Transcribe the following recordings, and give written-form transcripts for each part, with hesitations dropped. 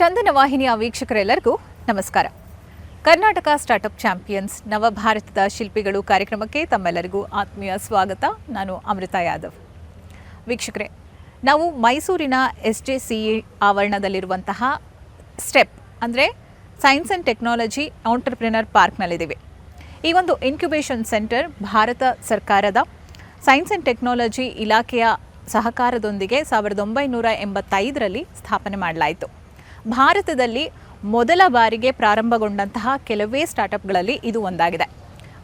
ಚಂದನ ವಾಹಿನಿಯ ವೀಕ್ಷಕರೆಲ್ಲರಿಗೂ ನಮಸ್ಕಾರ. Karnataka startup champions ನವಭಾರತದ ಶಿಲ್ಪಿಗಳು ಕಾರ್ಯಕ್ರಮಕ್ಕೆ ತಮ್ಮೆಲ್ಲರಿಗೂ ಆತ್ಮೀಯ ಸ್ವಾಗತ. ನಾನು ಅಮೃತ ಯಾದವ್. ವೀಕ್ಷಕರೇ, ನಾವು ಮೈಸೂರಿನ SJCE ಆವರಣದಲ್ಲಿರುವಂತಹ ಸ್ಟೆಪ್ ಅಂದರೆ ಸೈನ್ಸ್ ಆ್ಯಂಡ್ ಟೆಕ್ನಾಲಜಿ ಆಂಟ್ರಪ್ರಿನರ್ ಪಾರ್ಕ್ನಲ್ಲಿದ್ದೀವಿ. ಈ ಒಂದು ಇನ್ಕ್ಯುಬೇಷನ್ ಸೆಂಟರ್ ಭಾರತ ಸರ್ಕಾರದ ಸೈನ್ಸ್ ಆ್ಯಂಡ್ ಟೆಕ್ನಾಲಜಿ ಇಲಾಖೆಯ ಸಹಕಾರದೊಂದಿಗೆ 1985ರಲ್ಲಿ ಸ್ಥಾಪನೆ ಮಾಡಲಾಯಿತು. ಭಾರತದಲ್ಲಿ ಮೊದಲ ಬಾರಿಗೆ ಪ್ರಾರಂಭಗೊಂಡಂತಹ ಕೆಲವೇ ಸ್ಟಾರ್ಟಪ್ಗಳಲ್ಲಿ ಇದು ಒಂದಾಗಿದೆ.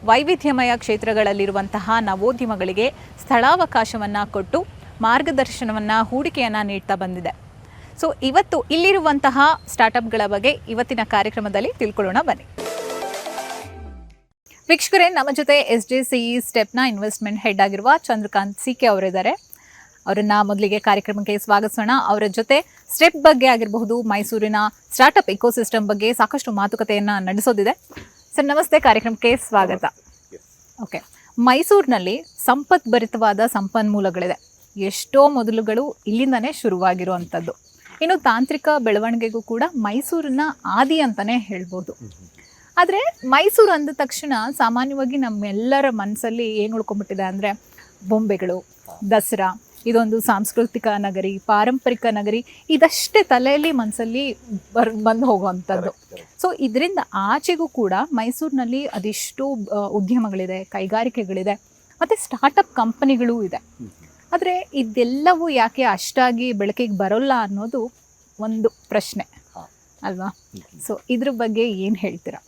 ವೈವಿಧ್ಯಮಯ ಕ್ಷೇತ್ರಗಳಲ್ಲಿರುವಂತಹ ನವೋದ್ಯಮಗಳಿಗೆ ಸ್ಥಳಾವಕಾಶವನ್ನು ಕೊಟ್ಟು ಮಾರ್ಗದರ್ಶನವನ್ನು, ಹೂಡಿಕೆಯನ್ನು ನೀಡ್ತಾ ಬಂದಿದೆ. ಸೊ ಇವತ್ತು ಇಲ್ಲಿರುವಂತಹ ಸ್ಟಾರ್ಟಪ್ಗಳ ಬಗ್ಗೆ ಇವತ್ತಿನ ಕಾರ್ಯಕ್ರಮದಲ್ಲಿ ತಿಳ್ಕೊಳ್ಳೋಣ ಬನ್ನಿ. ವೀಕ್ಷಕರೇ, ನಮ್ಮ ಜೊತೆ SJCE ಸ್ಟೆಪ್ನ ಇನ್ವೆಸ್ಟ್ಮೆಂಟ್ ಹೆಡ್ ಆಗಿರುವ ಚಂದ್ರಕಾಂತ್ CK ಅವರಿದ್ದಾರೆ. ಅವರನ್ನು ಮೊದಲಿಗೆ ಕಾರ್ಯಕ್ರಮಕ್ಕೆ ಸ್ವಾಗತಿಸೋಣ. ಅವರ ಜೊತೆ ಸ್ಟೆಪ್ ಬಗ್ಗೆ ಆಗಿರಬಹುದು, ಮೈಸೂರಿನ ಸ್ಟಾರ್ಟಪ್ ಇಕೋಸಿಸ್ಟಮ್ ಬಗ್ಗೆ ಸಾಕಷ್ಟು ಮಾತುಕತೆಯನ್ನು ನಡೆಸೋದಿದೆ. ಸರ್ ನಮಸ್ತೆ, ಕಾರ್ಯಕ್ರಮಕ್ಕೆ ಸ್ವಾಗತ. ಓಕೆ, ಮೈಸೂರಿನಲ್ಲಿ ಸಂಪದ್ಭರಿತವಾದ ಸಂಪನ್ಮೂಲಗಳಿದೆ. ಎಷ್ಟೋ ಮೊದಲುಗಳು ಇಲ್ಲಿಂದನೇ ಶುರುವಾಗಿರುವಂಥದ್ದು. ಇನ್ನು ತಾಂತ್ರಿಕ ಬೆಳವಣಿಗೆಗೂ ಕೂಡ ಮೈಸೂರಿನ ಆದಿ ಅಂತಲೇ ಹೇಳ್ಬೋದು. ಆದರೆ ಮೈಸೂರು ಅಂದ ತಕ್ಷಣ ಸಾಮಾನ್ಯವಾಗಿ ನಮ್ಮೆಲ್ಲರ ಮನಸ್ಸಲ್ಲಿ ಏನು ಉಳ್ಕೊಂಡ್ಬಿಟ್ಟಿದೆ ಅಂದರೆ ಬೊಂಬೆಗಳು, ದಸರಾ, ಇದೊಂದು ಸಾಂಸ್ಕೃತಿಕ ನಗರಿ, ಪಾರಂಪರಿಕ ನಗರಿ, ಇದಷ್ಟೇ ತಲೆಯಲ್ಲಿ ಮನಸ್ಸಲ್ಲಿ ಬಂದು ಹೋಗುವಂಥದ್ದು. ಸೊ ಇದರಿಂದ ಆಚೆಗೂ ಕೂಡ ಮೈಸೂರಿನಲ್ಲಿ ಅದೆಷ್ಟೋ ಉದ್ಯಮಗಳಿದೆ, ಕೈಗಾರಿಕೆಗಳಿದೆ, ಮತ್ತು ಸ್ಟಾರ್ಟಪ್ ಕಂಪನಿಗಳೂ ಇದೆ. ಆದರೆ ಇದೆಲ್ಲವೂ ಯಾಕೆ ಅಷ್ಟಾಗಿ ಬೆಳಕಿಗೆ ಬರೋಲ್ಲ ಅನ್ನೋದು ಒಂದು ಪ್ರಶ್ನೆ ಅಲ್ವಾ? ಸೊ ಇದ್ರ ಬಗ್ಗೆ ಏನು ಹೇಳ್ತೀರಾ?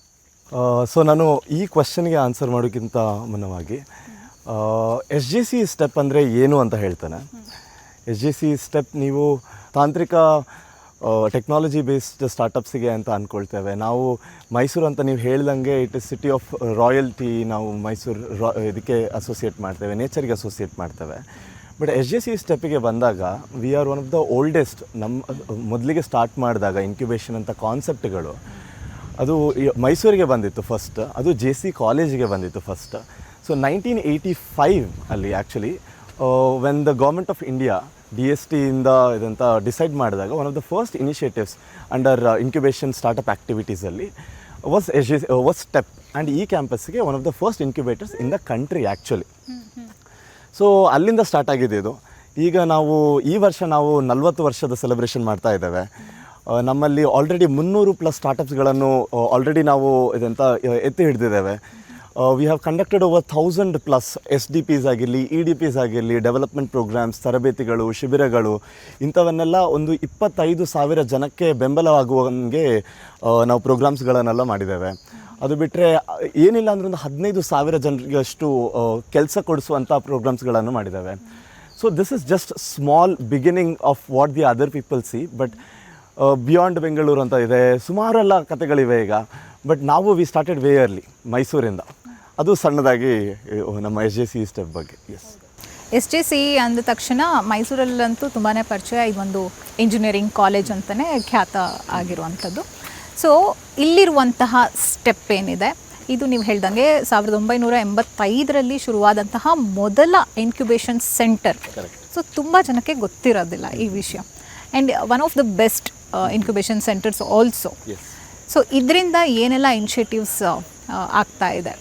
ಸೊ ನಾನು ಈ ಕ್ವಶನ್ಗೆ ಆನ್ಸರ್ ಮಾಡೋಕ್ಕಿಂತ ಮುನ್ನವಾಗಿ SJCE ಸ್ಟೆಪ್ ಅಂದರೆ ಏನು ಅಂತ ಹೇಳ್ತಾನೆ. SJCE ಸ್ಟೆಪ್ ನೀವು ತಾಂತ್ರಿಕ ಟೆಕ್ನಾಲಜಿ ಬೇಸ್ಡ್ ಸ್ಟಾರ್ಟಪ್ಸಿಗೆ ಅಂತ ಅಂದ್ಕೊಳ್ತೇವೆ. ನಾವು ಮೈಸೂರು ಅಂತ ನೀವು ಹೇಳ್ದಂಗೆ it is city of royalty. ನಾವು ಮೈಸೂರು ಇದಕ್ಕೆ ಅಸೋಸಿಯೇಟ್ ಮಾಡ್ತೇವೆ, ನೇಚರ್ಗೆ ಅಸೋಸಿಯೇಟ್ ಮಾಡ್ತೇವೆ. ಬಟ್ SJCE ಸ್ಟೆಪ್ಪಿಗೆ ಬಂದಾಗ we are one of the oldest. ಮೊದಲಿಗೆ ಸ್ಟಾರ್ಟ್ ಮಾಡಿದಾಗ ಇನ್ಕ್ಯುಬೇಷನ್ ಅಂತ ಕಾನ್ಸೆಪ್ಟ್ಗಳು ಅದು ಮೈಸೂರಿಗೆ ಬಂದಿತ್ತು ಫಸ್ಟ್. ಅದು JC ಕಾಲೇಜಿಗೆ ಬಂದಿತ್ತು ಫಸ್ಟ್. ಸೊ 1985 ಅಲ್ಲಿ actually when the government of India DSTಯಿಂದ ಇದಂತ ಡಿಸೈಡ್ ಮಾಡಿದಾಗ one of the first initiatives under incubation startup ಆ್ಯಕ್ಟಿವಿಟೀಸಲ್ಲಿ ವಾಸ್ ಸ್ಟೆಪ್. ಆ್ಯಂಡ್ ಈ ಕ್ಯಾಂಪಸ್ಗೆ one of the first incubators in the country actually. So ಅಲ್ಲಿಂದ ಸ್ಟಾರ್ಟ್ ಆಗಿದೆ ಇದು. ಈಗ ನಾವು ಈ ವರ್ಷ 40 ವರ್ಷದ ಸೆಲೆಬ್ರೇಷನ್ ಮಾಡ್ತಾ ಇದ್ದೇವೆ. ನಮ್ಮಲ್ಲಿ ಆಲ್ರೆಡಿ 300+ ಸ್ಟಾರ್ಟಪ್ಸ್ಗಳನ್ನು ಆಲ್ರೆಡಿ ನಾವು ಇದಂತ ಎತ್ತಿ ಹಿಡಿದಿದ್ದೇವೆ. We have conducted over 1000+ SDPs ಆಗಿರಲಿ, EDPs ಆಗಿರಲಿ, ಡೆವಲಪ್ಮೆಂಟ್ ಪ್ರೋಗ್ರಾಮ್ಸ್, ತರಬೇತಿಗಳು, ಶಿಬಿರಗಳು, ಇಂಥವನ್ನೆಲ್ಲ ಒಂದು 25,000 ಜನಕ್ಕೆ ಬೆಂಬಲವಾಗುವಂಗೆ ನಾವು ಪ್ರೋಗ್ರಾಮ್ಸ್ಗಳನ್ನೆಲ್ಲ ಮಾಡಿದ್ದೇವೆ. ಅದು ಬಿಟ್ಟರೆ ಏನಿಲ್ಲ ಅಂದರೆ ಒಂದು 15,000 ಜನರಿಗಷ್ಟು ಕೆಲಸ ಕೊಡಿಸುವಂಥ ಪ್ರೋಗ್ರಾಮ್ಸ್ಗಳನ್ನು ಮಾಡಿದ್ದೇವೆ. So this is just small beginning of what the other people C. But beyond Bengaluru ಅಂತ ಇದೆ, ಸುಮಾರೆಲ್ಲ ಕತೆಗಳಿವೆ ಈಗ. ಬಟ್ ನಾವು ವಿ ಸ್ಟಾರ್ಟೆಡ್ ವೇ ಅರ್ಲಿ ಮೈಸೂರಿಂದ. ಅದು ಸಣ್ಣದಾಗಿ ನಮ್ಮ SJCE ಸ್ಟೆಪ್ ಬಗ್ಗೆ. SJCE ಅಂದ ತಕ್ಷಣ ಮೈಸೂರಲ್ಲಂತೂ ತುಂಬಾ ಪರಿಚಯ. ಇದೊಂದು ಇಂಜಿನಿಯರಿಂಗ್ ಕಾಲೇಜ್ ಅಂತಲೇ ಖ್ಯಾತ ಆಗಿರುವಂಥದ್ದು. ಸೊ ಇಲ್ಲಿರುವಂತಹ ಸ್ಟೆಪ್ ಏನಿದೆ, ಇದು ನೀವು ಹೇಳ್ದಂಗೆ 1985ರಲ್ಲಿ ಶುರುವಾದಂತಹ ಮೊದಲ ಇನ್ಕ್ಯುಬೇಷನ್ ಸೆಂಟರ್. ಸೊ ತುಂಬ ಜನಕ್ಕೆ ಗೊತ್ತಿರೋದಿಲ್ಲ ಈ ವಿಷಯ. And one of the best incubation centres also. So ಇದರಿಂದ ಏನೆಲ್ಲ ಇನಿಷಿಯೇಟಿವ್ಸ್ ಆಗ್ತಾ ಇದೆ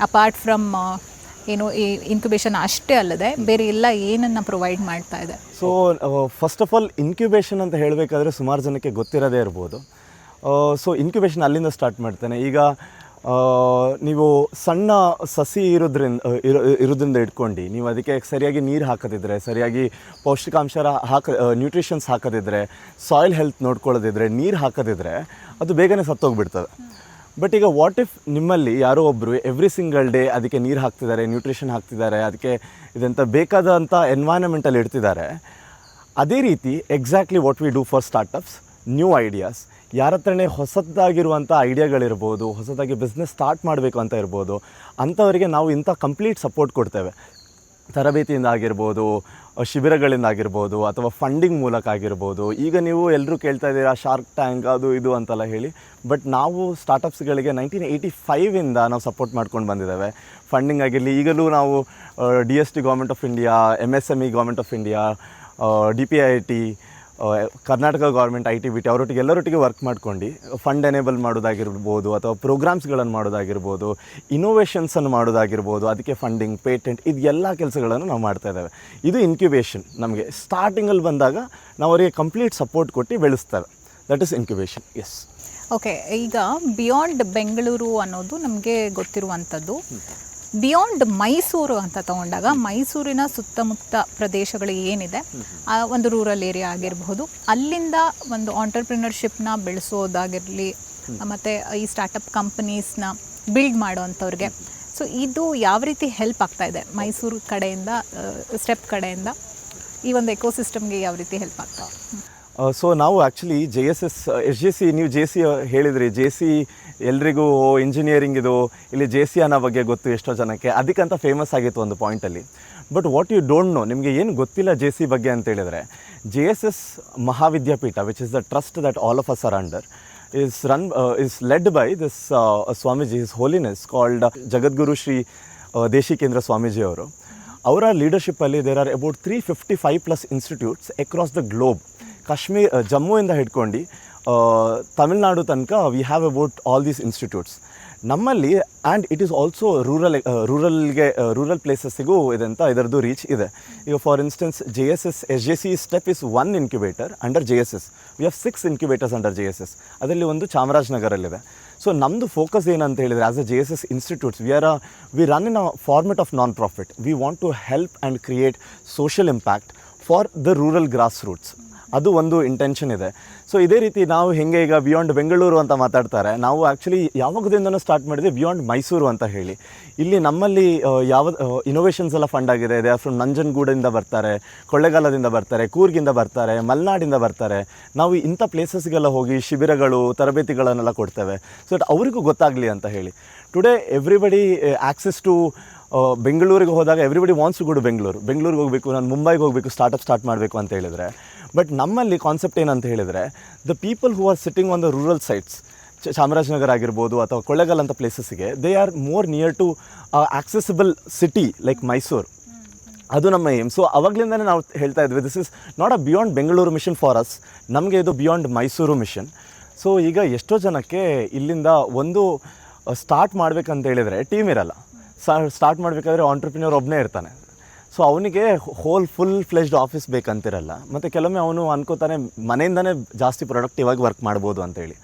ಅಪಾರ್ಟ್ ಫ್ರಮ್ ಏನು ಈ ಇನ್ಕ್ಯುಬೇಷನ್ ಅಷ್ಟೇ ಅಲ್ಲದೆ ಬೇರೆ ಎಲ್ಲ ಏನನ್ನು ಪ್ರೊವೈಡ್ ಮಾಡ್ತಾ ಇದೆ? So first of all incubation ಅಂತ ಹೇಳಬೇಕಾದ್ರೆ ಸುಮಾರು ಜನಕ್ಕೆ ಗೊತ್ತಿರೋದೇ ಇರ್ಬೋದು. ಸೊ ಇನ್ಕ್ಯುಬೇಷನ್ ಅಲ್ಲಿಂದ ಸ್ಟಾರ್ಟ್ ಮಾಡ್ತೇನೆ. ಈಗ ನೀವು ಸಣ್ಣ ಸಸಿ ಇರೋದ್ರಿಂದ ಇಟ್ಕೊಂಡು ನೀವು ಅದಕ್ಕೆ ಸರಿಯಾಗಿ ನೀರು ಹಾಕದಿದ್ರೆ, ಸರಿಯಾಗಿ ಪೌಷ್ಟಿಕಾಂಶ ನ್ಯೂಟ್ರಿಷನ್ಸ್ ಹಾಕದಿದ್ರೆ, ಸಾಯಿಲ್ ಹೆಲ್ತ್ ನೋಡ್ಕೊಳ್ಳೋದಿದ್ರೆ, ನೀರು ಹಾಕದಿದ್ರೆ ಅದು ಬೇಗನೆ ಸತ್ತೋಗ್ಬಿಡ್ತದೆ. ಬಟ್ ಈಗ ವಾಟ್ ಇಫ್ ನಿಮ್ಮಲ್ಲಿ ಯಾರೋ ಒಬ್ಬರು ಎವ್ರಿ ಸಿಂಗಲ್ ಡೇ ಅದಕ್ಕೆ ನೀರು ಹಾಕ್ತಿದ್ದಾರೆ, ನ್ಯೂಟ್ರಿಷನ್ ಹಾಕ್ತಿದ್ದಾರೆ, ಅದಕ್ಕೆ ಇದಂತ ಬೇಕಾದಂಥ ಎನ್ವೈರನ್ಮೆಂಟಲ್ಲಿ ಇಡ್ತಿದ್ದಾರೆ. ಅದೇ ರೀತಿ exactly what we do for startups, new ideas. ಯಾರ ಹತ್ರನೇ ಹೊಸದಾಗಿರುವಂಥ ಐಡಿಯಾಗಳಿರ್ಬೋದು, ಹೊಸದಾಗಿ ಬಿಸ್ನೆಸ್ ಸ್ಟಾರ್ಟ್ ಮಾಡಬೇಕು ಅಂತ ಇರ್ಬೋದು, ಅಂಥವರಿಗೆ ನಾವು ಇಂಥ ಕಂಪ್ಲೀಟ್ ಸಪೋರ್ಟ್ ಕೊಡ್ತೇವೆ. ತರಬೇತಿಯಿಂದ ಆಗಿರ್ಬೋದು, ಶಿಬಿರಗಳಿಂದ ಆಗಿರ್ಬೋದು, ಅಥವಾ ಫಂಡಿಂಗ್ ಮೂಲಕ ಆಗಿರ್ಬೋದು. ಈಗ ನೀವು ಎಲ್ಲರೂ ಕೇಳ್ತಾ ಇದ್ದೀರಾ ಶಾರ್ಕ್ ಟ್ಯಾಂಕ್ ಅದು ಇದು ಅಂತೆಲ್ಲ ಹೇಳಿ. ಬಟ್ ನಾವು ಸ್ಟಾರ್ಟಪ್ಸ್ಗಳಿಗೆ 1985ಇಂದ ನಾವು ಸಪೋರ್ಟ್ ಮಾಡ್ಕೊಂಡು ಬಂದಿದ್ದೇವೆ. ಫಂಡಿಂಗ್ ಆಗಿರಲಿ, ಈಗಲೂ ನಾವು DST government of India, MSME government of India, DPIIT, Karnataka government ITBT ಅವರೊಟ್ಟಿಗೆ ಎಲ್ಲರೊಟ್ಟಿಗೆ ವರ್ಕ್ ಮಾಡ್ಕೊಂಡು ಫಂಡ್ ಎನೇಬಲ್ ಮಾಡೋದಾಗಿರ್ಬೋದು ಅಥವಾ ಪ್ರೋಗ್ರಾಮ್ಸ್ಗಳನ್ನು ಮಾಡೋದಾಗಿರ್ಬೋದು, ಇನೋವೇಷನ್ಸನ್ನು ಮಾಡೋದಾಗಿರ್ಬೋದು, ಅದಕ್ಕೆ ಫಂಡಿಂಗ್, ಪೇಟೆಂಟ್, ಇದು ಎಲ್ಲ ಕೆಲಸಗಳನ್ನು ನಾವು ಮಾಡ್ತಾ ಇದ್ದೇವೆ. ಇದು ಇನ್ಕ್ಯುಬೇಷನ್. ನಮಗೆ ಸ್ಟಾರ್ಟಿಂಗಲ್ಲಿ ಬಂದಾಗ ನಾವು ಅವರಿಗೆ ಕಂಪ್ಲೀಟ್ ಸಪೋರ್ಟ್ ಕೊಟ್ಟು ಬೆಳೆಸ್ತೇವೆ. That is incubation. Yes. Okay, ಈಗ ಬಿಯಾಂಡ್ ಬೆಂಗಳೂರು ಅನ್ನೋದು ನಮಗೆ ಗೊತ್ತಿರುವಂಥದ್ದು. ಬಿಯಾಂಡ್ ಮೈಸೂರು ಅಂತ ತಗೊಂಡಾಗ ಮೈಸೂರಿನ ಸುತ್ತಮುತ್ತ ಪ್ರದೇಶಗಳು ಏನಿದೆ, ಆ ಒಂದು ರೂರಲ್ ಏರಿಯಾ ಆಗಿರಬಹುದು, ಅಲ್ಲಿಂದ ಒಂದು ಆಂಟರ್ಪ್ರಿನರ್ಶಿಪ್ನ ಬೆಳೆಸೋದಾಗಿರಲಿ ಮತ್ತು ಈ ಸ್ಟಾರ್ಟಪ್ ಕಂಪನೀಸ್ನ ಬಿಲ್ಡ್ ಮಾಡೋವಂಥವ್ರಿಗೆ, ಸೊ ಇದು ಯಾವ ರೀತಿ ಹೆಲ್ಪ್ ಆಗ್ತಾ ಇದೆ ಮೈಸೂರು ಕಡೆಯಿಂದ, ಸ್ಟೆಪ್ ಕಡೆಯಿಂದ ಈ ಒಂದು ಎಕೋಸಿಸ್ಟಮ್ಗೆ ಯಾವ ರೀತಿ ಹೆಲ್ಪ್ ಆಗ್ತಾ? ಸೊ ನಾವು ಆ್ಯಕ್ಚುಲಿ SJC ನೀವು JC ಹೇಳಿದ್ರಿ. JC ಎಲ್ರಿಗೂ ಇಂಜಿನಿಯರಿಂಗ್ ಇದು, ಇಲ್ಲಿ JC ಅನ್ನೋ ಬಗ್ಗೆ ಗೊತ್ತು ಎಷ್ಟೋ ಜನಕ್ಕೆ, ಅದಕ್ಕಂತ ಫೇಮಸ್ ಆಗಿತ್ತು ಒಂದು ಪಾಯಿಂಟಲ್ಲಿ. But what you don't know, ನಿಮಗೆ ಏನು ಗೊತ್ತಿಲ್ಲ JC ಬಗ್ಗೆ ಅಂತ ಹೇಳಿದರೆ, JSS Mahavidyapeetha, which is the trust that all of us are under, is led by this Swamiji, His Holiness, called Jagadguru Shri Deshikendra Swamiji ಅವರು. ಅವರ ಲೀಡರ್ಶಿಪ್ಪಲ್ಲಿ there are about 355+ institutes across the globe. ಜಮ್ಮುವಿಂದ ಹಿಡ್ಕೊಂಡು ತಮಿಳ್ನಾಡು ತನಕ we have about all these institutes ನಮ್ಮಲ್ಲಿ. And it is also rural ಪ್ಲೇಸಸ್ಸಿಗೂ ಇದಂತ ಇದರದ್ದು ರೀಚ್ ಇದೆ. ಈಗ for instance SJC step is 1 incubator under JSS. We have 6 incubators under JSS. ಅದರಲ್ಲಿ ಒಂದು ಚಾಮರಾಜನಗರಲ್ಲಿದೆ. ಸೊ ನಮ್ಮದು ಫೋಕಸ್ ಏನಂತ ಹೇಳಿದರೆ, as a JSS institutes we run in a format of non profit. V want to help and create social impact for the rural grassroots. ಅದು ಒಂದು intention ಇದೆ. So ಇದೇ ರೀತಿ ನಾವು ಹೆಂಗೆ ಈಗ ಬಿಯಾಂಡ್ ಬೆಂಗಳೂರು ಅಂತ ಮಾತಾಡ್ತಾರೆ, ನಾವು ಆ್ಯಕ್ಚುಲಿ ಯಾವಾಗದಿಂದನೂ ಸ್ಟಾರ್ಟ್ ಮಾಡಿದ್ವಿ ಬಿಯಾಂಡ್ ಮೈಸೂರು ಅಂತ ಹೇಳಿ. ಇಲ್ಲಿ ನಮ್ಮಲ್ಲಿ ಇನೋವೇಷನ್ಸ್ ಎಲ್ಲ ಫಂಡ್ ಆಗಿದೆ. ದೇ ಆರ್ ಫ್ರಮ್ ನಂಜನಗೂಡಿಂದ ಬರ್ತಾರೆ, ಕೊಳ್ಳೇಗಾಲದಿಂದ ಬರ್ತಾರೆ, ಕೂರ್ಗಿಂದ ಬರ್ತಾರೆ, ಮಲೆನಾಡಿಂದ ಬರ್ತಾರೆ. ನಾವು ಇಂಥ ಪ್ಲೇಸಸ್ಗೆಲ್ಲ ಹೋಗಿ ಶಿಬಿರಗಳು, ತರಬೇತಿಗಳನ್ನೆಲ್ಲ ಕೊಡ್ತೇವೆ, ಸೊ ದಟ್ ಅವರಿಗೂ ಗೊತ್ತಾಗಲಿ ಅಂತ ಹೇಳಿ. ಟುಡೇ ಎವ್ರಿಬಡಿ ಆಕ್ಸೆಸ್ ಟು ಬೆಂಗಳೂರಿಗೆ ಹೋದಾಗ everybody wants to go to ಬೆಂಗಳೂರಿಗೆ ಹೋಗಬೇಕು, ನಾನು ಮುಂಬೈಗೆ ಹೋಗಬೇಕು, ಸ್ಟಾರ್ಟ್ ಮಾಡಬೇಕು ಅಂತ ಹೇಳಿದರೆ. ಬಟ್ ನಮ್ಮಲ್ಲಿ ಕಾನ್ಸೆಪ್ಟ್ ಏನಂತ ಹೇಳಿದರೆ, the people who are sitting on the rural sites, Chamarajanagar ಆಗಿರ್ಬೋದು ಅಥವಾ ಕೊಳ್ಳೇಗಾಲ ಅಂತ ಪ್ಲೇಸಸ್ಸಿಗೆ, they are more near to accessible city like Mysuru. ಅದು ನಮ್ಮ ಏಮ್. ಸೊ ಅವಾಗಲಿಂದನೇ ನಾವು ಹೇಳ್ತಾ ಇದ್ವಿ, this is not a beyond Bengaluru mission for us, ನಮಗೆ ಇದು ಬಿಯಾಂಡ್ ಮೈಸೂರು ಮಿಷನ್. ಸೊ ಈಗ ಎಷ್ಟೋ ಜನಕ್ಕೆ ಇಲ್ಲಿಂದ ಒಂದು ಸ್ಟಾರ್ಟ್ ಮಾಡಬೇಕಂತ ಹೇಳಿದರೆ ಟೀಮ್ ಇರಲ್ಲ. ಸ್ಟಾರ್ಟ್ ಮಾಡಬೇಕಾದ್ರೆ ಆಂಟ್ರಪ್ರಿನರ್ ಒಬ್ಬನೇ ಇರ್ತಾನೆ. ಸೊ ಅವನಿಗೆ ಫುಲ್ ಫ್ಲೆಜ್ಡ್ ಆಫೀಸ್ ಬೇಕಂತಿರಲ್ಲ. ಮತ್ತು ಕೆಲವೊಮ್ಮೆ ಅವನು ಅನ್ಕೋತಾನೆ ಮನೆಯಿಂದನೇ ಜಾಸ್ತಿ ಪ್ರೊಡಕ್ಟಿವ್ ಆಗಿ ವರ್ಕ್ ಮಾಡ್ಬೋದು ಅಂತೇಳಿ.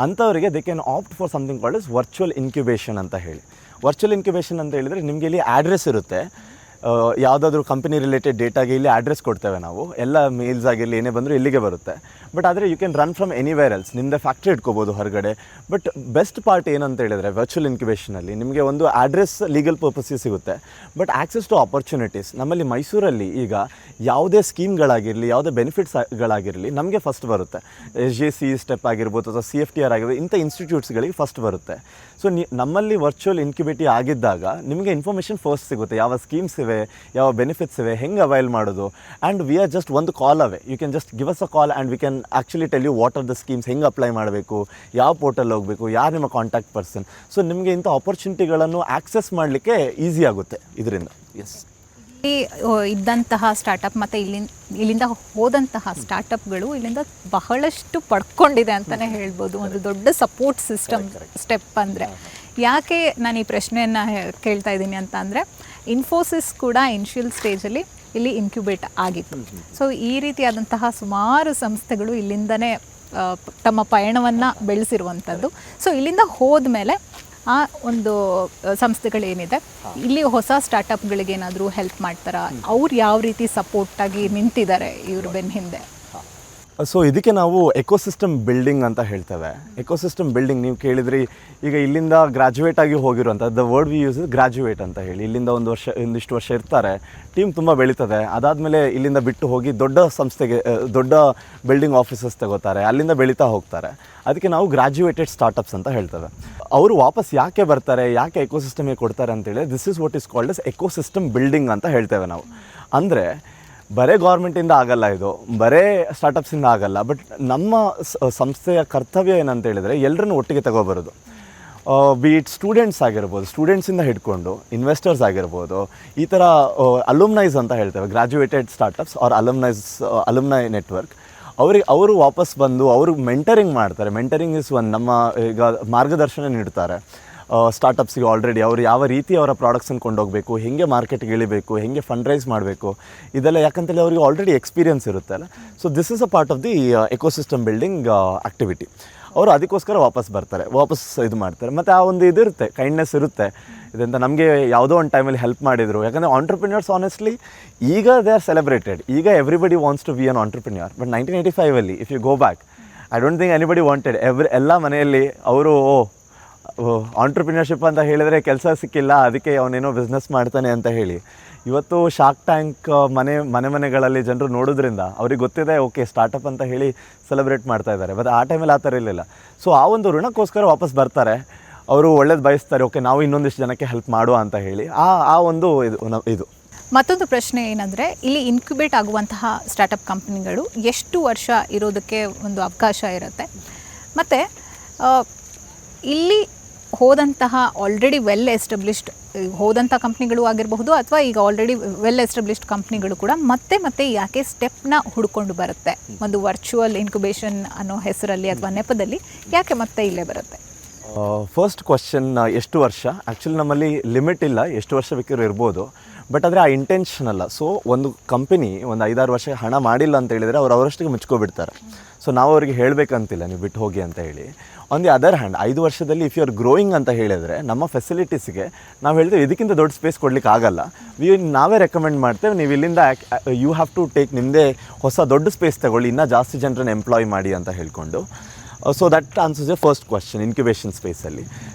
ಅಂಥವರಿಗೆ they can opt for something called is virtual incubation ಅಂತ ಹೇಳಿ. ವರ್ಚುವಲ್ ಇನ್ಕ್ಯುಬೇಷನ್ ಅಂತ ಹೇಳಿದರೆ, ನಿಮಗೆ ಇಲ್ಲಿ ಆಡ್ರೆಸ್ ಇರುತ್ತೆ, ಯಾವುದಾದ್ರೂ ಕಂಪನಿ ರಿಲೇಟೆಡ್ ಡೇಟಾಗೆ ಇಲ್ಲಿ ಅಡ್ರೆಸ್ ಕೊಡ್ತೇವೆ ನಾವು. ಎಲ್ಲ ಮೇಲ್ಸ್ ಆಗಿರಲಿ ಏನೇ ಬಂದರೂ ಇಲ್ಲಿಗೆ ಬರುತ್ತೆ. ಬಟ್ ಆದರೆ you can run from anywhere else, ನಿಮ್ಮದೇ ಫ್ಯಾಕ್ಟ್ರಿ ಇಟ್ಕೋಬೋದು ಹೊರಗಡೆ. ಬಟ್ ಬೆಸ್ಟ್ ಪಾರ್ಟ್ ಏನಂತ ಹೇಳಿದರೆ, ವರ್ಚುವಲ್ ಇನ್ಕ್ಯುಬೇಷನಲ್ಲಿ ನಿಮಗೆ ಒಂದು ಅಡ್ರೆಸ್ ಲೀಗಲ್ ಪರ್ಪಸ್ಸಿಗೆ ಸಿಗುತ್ತೆ, ಬಟ್ ಆಕ್ಸೆಸ್ ಟು ಆಪರ್ಚುನಿಟೀಸ್ ನಮ್ಮಲ್ಲಿ ಮೈಸೂರಲ್ಲಿ ಈಗ ಯಾವುದೇ ಸ್ಕೀಮ್ಗಳಾಗಿರಲಿ, ಯಾವುದೇ ಬೆನಿಫಿಟ್ಸ್ಗಳಾಗಿರಲಿ ನಮಗೆ ಫಸ್ಟ್ ಬರುತ್ತೆ. SJC ಸ್ಟೆಪ್ ಆಗಿರ್ಬೋದು ಅಥವಾ CFTR ಆಗಿರ್ಬೋದು, ಇಂಥ ಇನ್ಸ್ಟಿಟ್ಯೂಟ್ಸ್ಗಳಿಗೆ ಫಸ್ಟ್ ಬರುತ್ತೆ. ಸೊ ನಮ್ಮಲ್ಲಿ ವರ್ಚುವಲ್ ಇನ್ಕ್ಯುಬೇಟಿ ಆಗಿದ್ದಾಗ ನಿಮಗೆ ಇನ್ಫಾರ್ಮೇಷನ್ ಫಸ್ಟ್ ಸಿಗುತ್ತೆ, ಯಾವ ಸ್ಕೀಮ್ಸ್ ಇವೆ, ಯಾವ ಬೆನಿಫಿಟ್ಸ್ ಇವೆ, ಹೆಂಗೆ ಅವೈಲ್ ಮಾಡೋದು. ಆ್ಯಂಡ್ ವಿ ಆರ್ ಜಸ್ಟ್ ಒಂದು call away. You can just give us a call and we can actually tell you what are the schemes, ಹೆಂಗೆ ಅಪ್ಲೈ ಮಾಡಬೇಕು, ಯಾವ ಪೋರ್ಟಲ್ ಹೋಗಬೇಕು, ಯಾರು ನಿಮ್ಮ ಕಾಂಟ್ಯಾಕ್ಟ್ ಪರ್ಸನ್. ಸೊ ನಿಮಗೆ ಇಂಥ ಆಪರ್ಚುನಿಟಿಗಳನ್ನು ಆಕ್ಸೆಸ್ ಮಾಡಲಿಕ್ಕೆ ಈಸಿ ಆಗುತ್ತೆ ಇದರಿಂದ. ಎಸ್. ಇಲ್ಲಿ ಇದ್ದಂತಹ ಸ್ಟಾರ್ಟಪ್ ಮತ್ತು ಇಲ್ಲಿಂದ ಹೋದಂತಹ ಸ್ಟಾರ್ಟಪ್ಗಳು ಇಲ್ಲಿಂದ ಬಹಳಷ್ಟು ಪಡ್ಕೊಂಡಿದೆ ಅಂತಲೇ ಹೇಳ್ಬೋದು. ಒಂದು ದೊಡ್ಡ ಸಪೋರ್ಟ್ ಸಿಸ್ಟಮ್ ಸ್ಟೆಪ್ ಅಂದರೆ. ಯಾಕೆ ನಾನು ಈ ಪ್ರಶ್ನೆಯನ್ನು ಕೇಳ್ತಾ ಇದ್ದೀನಿ ಅಂತ ಅಂದರೆ, ಇನ್ಫೋಸಿಸ್ ಕೂಡ ಇನಿಷಿಯಲ್ ಸ್ಟೇಜಲ್ಲಿ ಇಲ್ಲಿ ಇನ್ಕ್ಯುಬೇಟ್ ಆಗಿತ್ತು. ಸೊ ಈ ರೀತಿಯಾದಂತಹ ಸುಮಾರು ಸಂಸ್ಥೆಗಳು ಇಲ್ಲಿಂದನೇ ತಮ್ಮ ಪಯಣವನ್ನು ಬೆಳೆಸಿರುವಂಥದ್ದು. ಸೊ ಇಲ್ಲಿಂದ ಹೋದ್ಮೇಲೆ ಆ ಒಂದು ಸಂಸ್ಥೆಗಳೇನಿದೆ ಇಲ್ಲಿ ಹೊಸ ಸ್ಟಾರ್ಟಪ್ಗಳಿಗೆ ಏನಾದರೂ ಹೆಲ್ಪ್ ಮಾಡ್ತಾರಾ? ಅವ್ರು ಯಾವ ರೀತಿ ಸಪೋರ್ಟಾಗಿ ನಿಂತಿದ್ದಾರೆ ಇವ್ರ ಬೆನ್ನ ಹಿಂದೆ? ಸೊ ಇದಕ್ಕೆ ನಾವು ಎಕೋಸಿಸ್ಟಮ್ ಬಿಲ್ಡಿಂಗ್ ಅಂತ ಹೇಳ್ತೇವೆ. ಎಕೋಸಿಸ್ಟಮ್ ಬಿಲ್ಡಿಂಗ್ ನೀವು ಕೇಳಿದ್ರಿ. ಈಗ ಇಲ್ಲಿಂದ ಗ್ರ್ಯಾಜುಯೇಟ್ ಆಗಿ ಹೋಗಿರುವಂಥ, the word we use graduate ಅಂತ ಹೇಳಿ. ಇಲ್ಲಿಂದ ಒಂದಿಷ್ಟು ವರ್ಷ ಇರ್ತಾರೆ, ಟೀಮ್ ತುಂಬ ಬೆಳೀತದೆ. ಅದಾದಮೇಲೆ ಇಲ್ಲಿಂದ ಬಿಟ್ಟು ಹೋಗಿ ದೊಡ್ಡ ಸಂಸ್ಥೆಗೆ, ದೊಡ್ಡ ಬಿಲ್ಡಿಂಗ್ ಆಫೀಸಸ್ ತಗೋತಾರೆ, ಅಲ್ಲಿಂದ ಬೆಳೀತಾ ಹೋಗ್ತಾರೆ. ಅದಕ್ಕೆ ನಾವು ಗ್ರ್ಯಾಜುಯೇಟೆಡ್ ಸ್ಟಾರ್ಟಪ್ಸ್ ಅಂತ ಹೇಳ್ತೇವೆ. ಅವರು ವಾಪಸ್ ಯಾಕೆ ಬರ್ತಾರೆ, ಯಾಕೆ ಎಕೋಸಿಸ್ಟಮ್ಗೆ ಕೊಡ್ತಾರೆ ಅಂತೇಳಿ, this is what is called as ecosystem building ಅಂತ ಹೇಳ್ತೇವೆ ನಾವು. ಅಂದರೆ ಬರೇ ಗೌರ್ಮೆಂಟಿಂದ ಆಗಲ್ಲ, ಇದು ಬರೇ ಸ್ಟಾರ್ಟಪ್ಸಿಂದ ಆಗಲ್ಲ. ಬಟ್ ನಮ್ಮ ಸಂಸ್ಥೆಯ ಕರ್ತವ್ಯ ಏನಂತ ಹೇಳಿದರೆ, ಎಲ್ಲರನ್ನೂ ಒಟ್ಟಿಗೆ ತಗೊಬರೋದು. ಬೀಟ್ ಸ್ಟೂಡೆಂಟ್ಸ್ ಆಗಿರ್ಬೋದು, ಸ್ಟೂಡೆಂಟ್ಸಿಂದ ಹಿಡ್ಕೊಂಡು ಇನ್ವೆಸ್ಟರ್ಸ್ ಆಗಿರ್ಬೋದು, ಈ ಥರ ಅಲುಮ್ನೈಸ್ ಅಂತ ಹೇಳ್ತೇವೆ, ಗ್ರ್ಯಾಜುಯೇಟೆಡ್ ಸ್ಟಾರ್ಟಪ್ಸ್ ಆರ್ ಅಲುಮ್ನೈ ನೆಟ್ವರ್ಕ್. ಅವರು ವಾಪಸ್ ಬಂದು ಅವರು ಮೆಂಟರಿಂಗ್ ಮಾಡ್ತಾರೆ. ಮೆಂಟರಿಂಗ್ ಇಸ್ ಒನ್, ನಮ್ಮ ಈಗ ಮಾರ್ಗದರ್ಶನ ನೀಡ್ತಾರೆ ಸ್ಟಾರ್ಟಪ್ಸ್ಗೆ ಆಲ್ರೆಡಿ. ಅವರು ಯಾವ ರೀತಿ ಅವರ ಪ್ರಾಡಕ್ಟ್ಸನ್ನು ಕೊಂಡೋಗಬೇಕು, ಹೇಗೆ ಮಾರ್ಕೆಟ್ಗೆ ಇಳಿಬೇಕು, ಹೇಗೆ ಫಂಡ್ ರೈಸ್ ಮಾಡಬೇಕು, ಇದೆಲ್ಲ ಯಾಕಂತೇಳಿ ಅವರಿಗೆ ಆಲ್ರೆಡಿ ಎಕ್ಸ್ಪೀರಿಯನ್ಸ್ ಇರುತ್ತೆ ಅಲ್ಲ. So this is a part of the ecosystem building activity. ಅವರು ಅದಕ್ಕೋಸ್ಕರ ವಾಪಸ್ ಬರ್ತಾರೆ, ವಾಪಸ್ ಇದು ಮಾಡ್ತಾರೆ. ಮತ್ತು ಆ ಒಂದು ಇದಿರುತ್ತೆ, ಕೈಂಡ್ನೆಸ್ ಇರುತ್ತೆ. ಇದಂತ ನಮಗೆ ಯಾವುದೋ ಒಂದು ಟೈಮಲ್ಲಿ ಹೆಲ್ಪ್ ಮಾಡಿದರು. ಯಾಕಂದರೆ ಆಂಟ್ರಪ್ರಿನ್ಯೂರ್ಸ್ ಆನೆಸ್ಟ್ಲಿ ಈಗ ದೇ ಆರ್ ಸೆಲೆಬ್ರೇಟೆಡ್. ಈಗ everybody wants to be an entrepreneur. But 1985 if you go back, I don't think anybody wanted. ಎಲ್ಲ ಮನೆಯಲ್ಲಿ ಅವರು ಆಂಟ್ರಪ್ರಿನ್ಯೂರ್ಶಿಪ್ ಅಂತ ಹೇಳಿದರೆ ಕೆಲಸ ಸಿಕ್ಕಿಲ್ಲ, ಅದಕ್ಕೆ ಅವನೇನೋ ಬಿಸ್ನೆಸ್ ಮಾಡ್ತಾನೆ ಅಂತ ಹೇಳಿ. ಇವತ್ತು ಶಾರ್ಕ್ ಟ್ಯಾಂಕ್ ಮನೆಗಳಲ್ಲಿ ಜನರು ನೋಡೋದ್ರಿಂದ ಅವ್ರಿಗೆ ಗೊತ್ತಿದೆ, ಓಕೆ ಸ್ಟಾರ್ಟಪ್ ಅಂತ ಹೇಳಿ ಸೆಲೆಬ್ರೇಟ್ ಮಾಡ್ತಾ ಇದ್ದಾರೆ. ಬಟ್ ಆ ಟೈಮಲ್ಲಿ ಆ ಥರ ಇರಲಿಲ್ಲ. ಸೊ ಆ ಒಂದು ಋಣಕ್ಕೋಸ್ಕರ ವಾಪಸ್ ಬರ್ತಾರೆ. ಅವರು ಒಳ್ಳೇದು ಬಯಸ್ತಾರೆ, ಓಕೆ ನಾವು ಇನ್ನೊಂದಿಷ್ಟು ಜನಕ್ಕೆ ಹೆಲ್ಪ್ ಮಾಡುವ ಅಂತ ಹೇಳಿ. ಆ ಒಂದು ಇದು ಮತ್ತೊಂದು ಪ್ರಶ್ನೆ ಏನಂದರೆ, ಇಲ್ಲಿ ಇನ್ಕ್ಯುಬೇಟ್ ಆಗುವಂತಹ ಸ್ಟಾರ್ಟಪ್ ಕಂಪ್ನಿಗಳು ಎಷ್ಟು ವರ್ಷ ಇರೋದಕ್ಕೆ ಒಂದು ಅವಕಾಶ ಇರುತ್ತೆ? ಮತ್ತು ಇಲ್ಲಿ ಹೋದಂತಹ ಆಲ್ರೆಡಿ ವೆಲ್ ಎಸ್ಟಾಬ್ಲಿಷ್ಡ್ ಹೋದಂಥ ಕಂಪ್ನಿಗಳು ಆಗಿರಬಹುದು, ಅಥವಾ ಈಗ ಆಲ್ರೆಡಿ ವೆಲ್ ಎಸ್ಟಾಬ್ಲಿಷ್ಡ್ ಕಂಪ್ನಿಗಳು ಕೂಡ ಮತ್ತೆ ಯಾಕೆ ಸ್ಟೆಪ್ನ ಹುಡ್ಕೊಂಡು ಬರುತ್ತೆ? ಒಂದು ವರ್ಚುವಲ್ ಇನ್ಕ್ಯುಬೇಷನ್ ಅನ್ನೋ ಹೆಸರಲ್ಲಿ ಅಥವಾ ನೆಪದಲ್ಲಿ ಯಾಕೆ ಮತ್ತೆ ಇಲ್ಲೇ ಬರುತ್ತೆ? ಫಸ್ಟ್ ಕ್ವಶನ್, ಎಷ್ಟು ವರ್ಷ? ಆ್ಯಕ್ಚುಲಿ ನಮ್ಮಲ್ಲಿ ಲಿಮಿಟ್ ಇಲ್ಲ, ಎಷ್ಟು ವರ್ಷ ಬೇಕಾದ್ರೂ ಇರ್ಬೋದು. ಬಟ್ ಆದರೆ ಆ ಇಂಟೆನ್ಷನ್ ಅಲ್ಲ. ಸೊ ಒಂದು ಕಂಪನಿ ಒಂದು 5-6 ವರ್ಷ ಹಣ ಮಾಡಿಲ್ಲ ಅಂತ ಹೇಳಿದರೆ ಅವ್ರು ಅವರಷ್ಟಿಗೆ ಮುಚ್ಕೊಬಿಡ್ತಾರೆ. ಸೊ ನಾವು ಅವ್ರಿಗೆ ಹೇಳಬೇಕಂತಿಲ್ಲ ನೀವು ಬಿಟ್ಟು ಹೋಗಿ ಅಂತ ಹೇಳಿ. ಆನ್ ದಿ ಅದರ್ ಹ್ಯಾಂಡ್ 5 ವರ್ಷದಲ್ಲಿ ಇಫ್ ಯು ಆರ್ ಗ್ರೋಯಿಂಗ್ ಅಂತ ಹೇಳಿದರೆ ನಮ್ಮ ಫೆಸಿಲಿಟೀಸ್ಗೆ ನಾವು ಹೇಳ್ತೇವೆ ಇದಕ್ಕಿಂತ ದೊಡ್ಡ ಸ್ಪೇಸ್ ಕೊಡಲಿಕ್ಕೆ ಆಗಲ್ಲ, ನಾವೇ ರೆಕಮೆಂಡ್ ಮಾಡ್ತೇವೆ, ನೀವು ಇಲ್ಲಿಂದ ಯು ಹ್ಯಾವ್ ಟು ಟೇಕ್ ನಿಮ್ಮದೇ ಹೊಸ ದೊಡ್ಡ ಸ್ಪೇಸ್ ತಗೊಳ್ಳಿ, ಇನ್ನೂ ಜಾಸ್ತಿ ಜನರನ್ನು ಎಂಪ್ಲಾಯ್ ಮಾಡಿ ಅಂತ ಹೇಳ್ಕೊಂಡು. ಸೊ ದಟ್ ಆನ್ಸರ್ಸ್ ಯ ಫಸ್ಟ್ ಕ್ವಶನ್, ಇನ್ಕ್ಯುಬೇಷನ್ ಸ್ಪೇಸಲ್ಲಿ.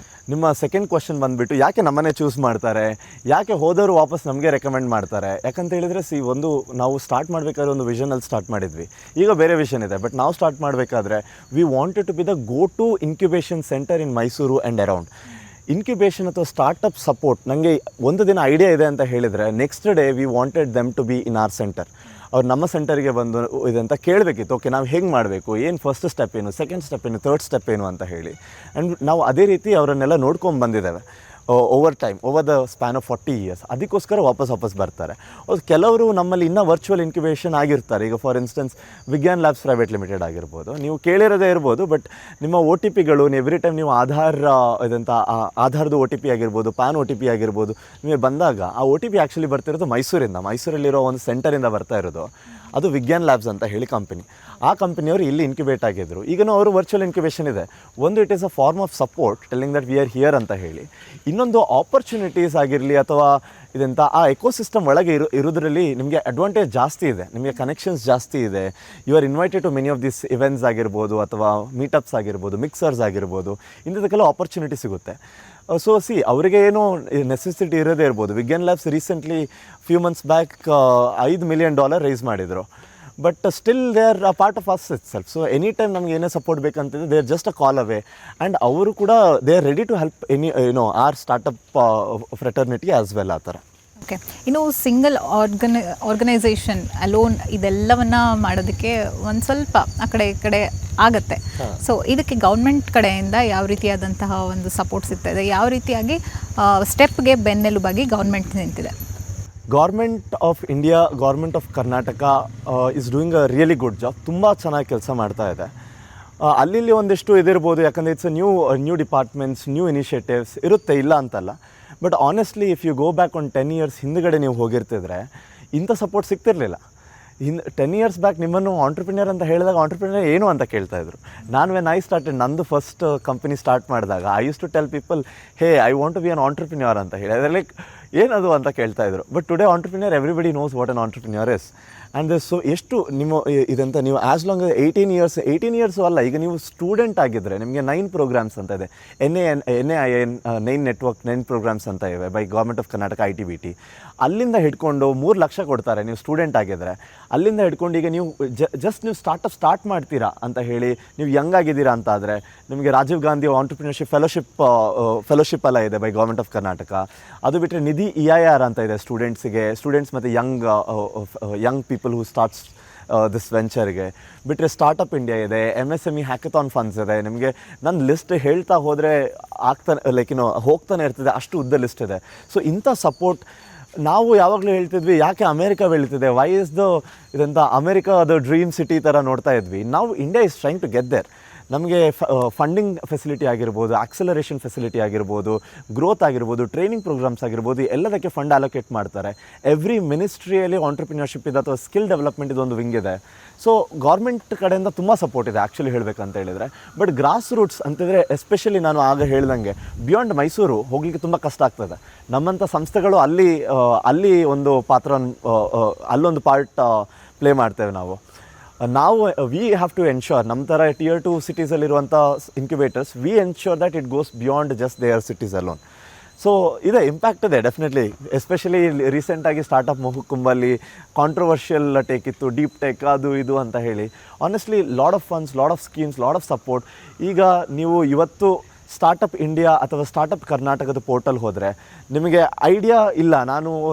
ನಿಮ್ಮ ಸೆಕೆಂಡ್ ಕ್ವಶನ್ ಬಂದುಬಿಟ್ಟು ಯಾಕೆ ನಮ್ಮನ್ನೇ ಚೂಸ್ ಮಾಡ್ತಾರೆ, ಯಾಕೆ ಹೋದವರು ವಾಪಸ್ ನಮಗೆ ರೆಕಮೆಂಡ್ ಮಾಡ್ತಾರೆ? ಯಾಕಂತ ಹೇಳಿದರೆ ಒಂದು ನಾವು ಸ್ಟಾರ್ಟ್ ಮಾಡಬೇಕಾದ್ರೆ ಒಂದು ವಿಷನಲ್ಲಿ ಸ್ಟಾರ್ಟ್ ಮಾಡಿದ್ವಿ, ಈಗ ಬೇರೆ ವಿಷನ್ ಇದೆ. ಬಟ್ ನಾವು ಸ್ಟಾರ್ಟ್ ಮಾಡಬೇಕಾದ್ರೆ we wanted to be the go to incubation centre in Mysuru and around. Incubation ಅಥವಾ ಸ್ಟಾರ್ಟಪ್ ಸಪೋರ್ಟ್ ನನಗೆ ಒಂದು ದಿನ ಐಡಿಯಾ ಇದೆ ಅಂತ ಹೇಳಿದರೆ next day we wanted them to be in our centre. ಅವ್ರು ನಮ್ಮ ಸೆಂಟರ್ಗೆ ಬಂದು ಇದಂತ ಕೇಳಬೇಕಿತ್ತು, ಓಕೆ ನಾವು ಹೇಗೆ ಮಾಡಬೇಕು, ಏನು ಫಸ್ಟ್ ಸ್ಟೆಪ್ ಏನು, ಸೆಕೆಂಡ್ ಸ್ಟೆಪ್ ಏನು, ಥರ್ಡ್ ಸ್ಟೆಪ್ ಏನು ಅಂತ ಹೇಳಿ. ಆ್ಯಂಡ್ ನಾವು ಅದೇ ರೀತಿ ಅವರನ್ನೆಲ್ಲ ನೋಡ್ಕೊಂಡು ಬಂದಿದ್ದೇವೆ over time, over the span of 40 years. ಅದಕ್ಕೋಸ್ಕರ ವಾಪಸ್ ಬರ್ತಾರೆ. ಕೆಲವರು ನಮ್ಮಲ್ಲಿ ಇನ್ನೂ ವರ್ಚುವಲ್ ಇನ್ಕ್ಯುಬೇಷನ್ ಆಗಿರ್ತಾರೆ. ಈಗ ಫಾರ್ ಇನ್ಸ್ಟೆನ್ಸ್ ವಿಜ್ಞಾನ್ ಲ್ಯಾಬ್ಸ್ ಪ್ರೈವೇಟ್ ಲಿಮಿಟೆಡ್ ಆಗಿರ್ಬೋದು, ನೀವು ಕೇಳಿರೋದೇ ಇರ್ಬೋದು. ಬಟ್ ನಿಮ್ಮ OTP ಎವ್ರಿ ಟೈಮ್ ನೀವು ಆಧಾರ್ದು OTP ಆಗಿರ್ಬೋದು, ಪ್ಯಾನ್ OTP ಆಗಿರ್ಬೋದು, ನಿಮಗೆ ಬಂದಾಗ ಆ OTP ಆ್ಯಕ್ಚುಲಿ ಬರ್ತಿರೋದು ಮೈಸೂರಲ್ಲಿರೋ ಒಂದು ಸೆಂಟರಿಂದ ಬರ್ತಾ ಇರೋದು. ಅದು ವಿಜ್ಞಾನ್ ಲ್ಯಾಬ್ಸ್ ಅಂತ ಹೇಳಿ ಕಂಪನಿ. ಆ ಕಂಪನಿಯವರು ಇಲ್ಲಿ ಇನ್ಕ್ಯುಬೇಟ್ ಆಗಿದ್ದರು. ಈಗನೂ ಅವರು ವರ್ಚುವಲ್ ಇನ್ಕ್ಯುಬೇಷನ್ ಇದೆ. ಒಂದು it is a form of support telling that we are here ಅಂತ ಹೇಳಿ. ಇನ್ನೊಂದು ಆಪರ್ಚುನಿಟೀಸ್ ಆಗಿರಲಿ ಅಥವಾ ಆ ಎಕೋಸಿಸ್ಟಮ್ ಒಳಗೆ ಇರೋದ್ರಲ್ಲಿ ನಿಮಗೆ ಅಡ್ವಾಂಟೇಜ್ ಜಾಸ್ತಿ ಇದೆ, ನಿಮಗೆ ಕನೆಕ್ಷನ್ಸ್ ಜಾಸ್ತಿ ಇದೆ. You are invited to many of this events ಆಗಿರ್ಬೋದು, ಅಥವಾ ಮೀಟಪ್ಸ್ ಆಗಿರ್ಬೋದು, ಮಿಕ್ಸರ್ಸ್ ಆಗಿರ್ಬೋದು, ಇಂಥದಕ್ಕೆಲ್ಲ ಆಪರ್ಚುನಿಟಿ ಸಿಗುತ್ತೆ. ಸೊ ಅವರಿಗೆ ಏನೋ ನೆಸೆಸಿಟಿ ಇರೋದೇ ಇರ್ಬೋದು. Vigyan labs recently few months back $5 million raise ಮಾಡಿದರು. But still they are a part of us itself. So any time ನಮ್ಗೆ ಏನೇ ಸಪೋರ್ಟ್ ಬೇಕಂತಿದ್ರೆ they are just a call away. And ಅವರು ಕೂಡ they are ready to help our startup fraternity as well. ಆ ಥರ. Okay, ಇನ್ನು single organisation alone ಇದೆಲ್ಲವನ್ನ ಮಾಡೋದಕ್ಕೆ ಒಂದು ಸ್ವಲ್ಪ ಆ ಕಡೆ ಈ ಕಡೆ ಆಗುತ್ತೆ. ಸೊ ಇದಕ್ಕೆ ಗೌರ್ಮೆಂಟ್ ಕಡೆಯಿಂದ ಯಾವ ರೀತಿಯಾದಂತಹ ಒಂದು ಸಪೋರ್ಟ್ ಸಿಗ್ತಾ ಇದೆ, ಯಾವ ರೀತಿಯಾಗಿ ಸ್ಟೆಪ್ಗೆ ಬೆನ್ನೆಲುಬಾಗಿ ಗೌರ್ಮೆಂಟ್ ನಿಂತಿದೆ? Government of India, government of Karnataka is doing a really good job. ತುಂಬ ಚೆನ್ನಾಗಿ ಕೆಲಸ ಮಾಡ್ತಾ ಇದೆ. ಅಲ್ಲಿ ಒಂದಿಷ್ಟು ಇದಿರ್ಬೋದು, ಯಾಕಂದರೆ it's new departments, new initiatives ಇರುತ್ತೆ, ಇಲ್ಲ ಅಂತಲ್ಲ. But honestly if you go back ಒಂದು 10 years ಹಿಂದುಗಡೆ ನೀವು ಹೋಗಿರ್ತಿದ್ರೆ ಇಂಥ ಸಪೋರ್ಟ್ ಸಿಗ್ತಿರಲಿಲ್ಲ. 10 years ಬ್ಯಾಕ್ ನಿಮ್ಮನ್ನು ಆಂಟ್ರಪ್ರಿನಿಯರ್ ಅಂತ ಹೇಳಿದಾಗ ಆಂಟ್ರಪ್ರಿನಿಯರ್ ಏನು ಅಂತ ಕೇಳ್ತಾಯಿದ್ರು. ವೆನ್ ಐ ಸ್ಟಾರ್ಟೆಡ್, ನಂದು ಫಸ್ಟ್ ಕಂಪನಿ ಸ್ಟಾರ್ಟ್ ಮಾಡಿದಾಗ I use to tell people, hey I want to be an entrepreneur ಅಂತ ಹೇಳಿ. ಅದರಲ್ಲಿ ಏನದು ಅಂತ ಕೇಳ್ತಾಯಿದ್ರು. But today entrepreneur everybody knows what an entrepreneur is. And so ಎಷ್ಟು ಇದಂತ ನೀವು ಆ್ಯಸ್ ಲಾಂಗ್ 18 years ಅಲ್ಲ, ಈಗ ನೀವು ಸ್ಟೂಡೆಂಟ್ ಆಗಿದ್ದರೆ ನಿಮಗೆ 9 ಪ್ರೋಗ್ರಾಮ್ಸ್ ಅಂತ ಇದೆ. NAIN 9 ನೆಟ್ವರ್ಕ್ 9 ಪ್ರೋಗ್ರಾಮ್ಸ್ ಅಂತ ಇವೆ by government of Karnataka ITBT. ಅಲ್ಲಿಂದ ಹಿಡ್ಕೊಂಡು 3 ಲಕ್ಷ ಕೊಡ್ತಾರೆ ನೀವು ಸ್ಟೂಡೆಂಟ್ ಆಗಿದ್ದರೆ. ಅಲ್ಲಿಂದ ಹಿಡ್ಕೊಂಡು ಈಗ ನೀವು ಜಸ್ಟ್ ನೀವು ಸ್ಟಾರ್ಟ್ ಮಾಡ್ತೀರಾ ಅಂತ ಹೇಳಿ, ನೀವು ಯಂಗ್ ಆಗಿದ್ದೀರಾ ಅಂತ ಆದರೆ ನಿಮಗೆ ರಾಜೀವ್ ಗಾಂಧಿ ಆಂಟ್ರಪ್ರಿನರ್ಶಿಪ್ ಫೆಲೋಶಿಪ್ ಎಲ್ಲ ಇದೆ ಬೈ ಗೌರ್ಮೆಂಟ್ ಆಫ್ ಕರ್ನಾಟಕ. ಅದು ಬಿಟ್ಟರೆ ನಿಧಿ EIR ಅಂತ ಇದೆ ಸ್ಟೂಡೆಂಟ್ಸ್ ಮತ್ತು young people who starts this ವೆಂಚರ್ಗೆ. ಬಿಟ್ಟರೆ ಸ್ಟಾರ್ಟಪ್ ಇಂಡಿಯಾ ಇದೆ, MSME ಹ್ಯಾಕಥಾನ್ ಫಂಡ್ಸ್ ಇದೆ. ನಿಮಗೆ ನನ್ನ ಲಿಸ್ಟ್ ಹೇಳ್ತಾ ಹೋದರೆ ಹೋಗ್ತಾನೆ ಇರ್ತದೆ, ಅಷ್ಟು ಉದ್ದ ಲಿಸ್ಟ್ ಇದೆ. ಸೊ ಇಂಥ ಸಪೋರ್ಟ್ ನಾವು ಯಾವಾಗಲೂ ಹೇಳ್ತಿದ್ವಿ ಯಾಕೆ ಅಮೇರಿಕಾ ಬೆಳೀತಿದೆ, ವೈ ಇಸ್ ಇದಂತ ಅಮೇರಿಕಾದ ಡ್ರೀಮ್ ಸಿಟಿ ಥರ ನೋಡ್ತಾ ಇದ್ವಿ. ನಾವು India is trying to get there. ನಮಗೆ ಫಂಡಿಂಗ್ ಫೆಸಿಲಿಟಿ ಆಗಿರ್ಬೋದು, ಆಕ್ಸಲರೇಷನ್ ಫೆಸಿಲಿಟಿ ಆಗಿರ್ಬೋದು, ಗ್ರೋತ್ ಆಗಿರ್ಬೋದು, ಟ್ರೈನಿಂಗ್ ಪ್ರೋಗ್ರಾಮ್ಸ್ ಆಗಿರ್ಬೋದು, ಎಲ್ಲದಕ್ಕೆ ಫಂಡ್ ಅಲೋಕೇಟ್ ಮಾಡ್ತಾರೆ. ಎವ್ರಿ ಮಿನಿಸ್ಟ್ರಿಯಲ್ಲಿ ಆಂಟ್ರಪ್ರಿನರ್ಶಿಪ್ ಇದೆ ಅಥವಾ ಸ್ಕಿಲ್ ಡೆವಲಪ್ಮೆಂಟ್ ಇದೊಂದು ವಿಂಗ್ ಇದೆ. ಸೊ ಗೌರ್ಮೆಂಟ್ ಕಡೆಯಿಂದ ತುಂಬ ಸಪೋರ್ಟ್ ಇದೆ ಆ್ಯಕ್ಚುಲಿ ಹೇಳಬೇಕಂತ ಹೇಳಿದರೆ. ಬಟ್ ಗ್ರಾಸ್ ರೂಟ್ಸ್ ಅಂತಂದರೆ ಎಸ್ಪೆಷಲಿ ನಾನು ಆಗ ಹೇಳ್ದಂಗೆ ಬಿಯಾಂಡ್ ಮೈಸೂರು ಹೋಗಲಿಕ್ಕೆ ತುಂಬ ಕಷ್ಟ ಆಗ್ತದೆ. ನಮ್ಮಂಥ ಸಂಸ್ಥೆಗಳು ಅಲ್ಲಿ ಒಂದು ಅಲ್ಲೊಂದು ಪಾರ್ಟ್ ಪ್ಲೇ ಮಾಡ್ತೇವೆ ನಾವು. ವಿ ಹ್ಯಾವ್ ಟು ಎನ್ಶೋರ್ ನಮ್ಮ ಥರ Tier 2 ಸಿಟೀಸಲ್ಲಿರುವಂಥ incubators, we ensure that it goes beyond just their cities alone. So ಇದೆ ಇಂಪ್ಯಾಕ್ಟ್ ಇದೆ ಡೆಫಿನೆಟ್ಲಿ. ಎಸ್ಪೆಷಲಿ ರೀಸೆಂಟಾಗಿ ಸ್ಟಾರ್ಟಪ್ ಕುಂಬಲ್ಲಿ ಕಾಂಟ್ರವರ್ಷಿಯಲ್ ಟೇಕ್ ಇತ್ತು, ಡೀಪ್ ಟೆಕ್ ಅದು ಇದು ಅಂತ ಹೇಳಿ. Honestly load of funds, load of schemes, load of support. ಈಗ ನೀವು ಇವತ್ತು ಸ್ಟಾರ್ಟಪ್ ಇಂಡಿಯಾ ಅಥವಾ ಸ್ಟಾರ್ಟಪ್ ಕರ್ನಾಟಕದ ಪೋರ್ಟಲ್ ಹೋದರೆ ನಿಮಗೆ ಐಡಿಯಾ ಇಲ್ಲ,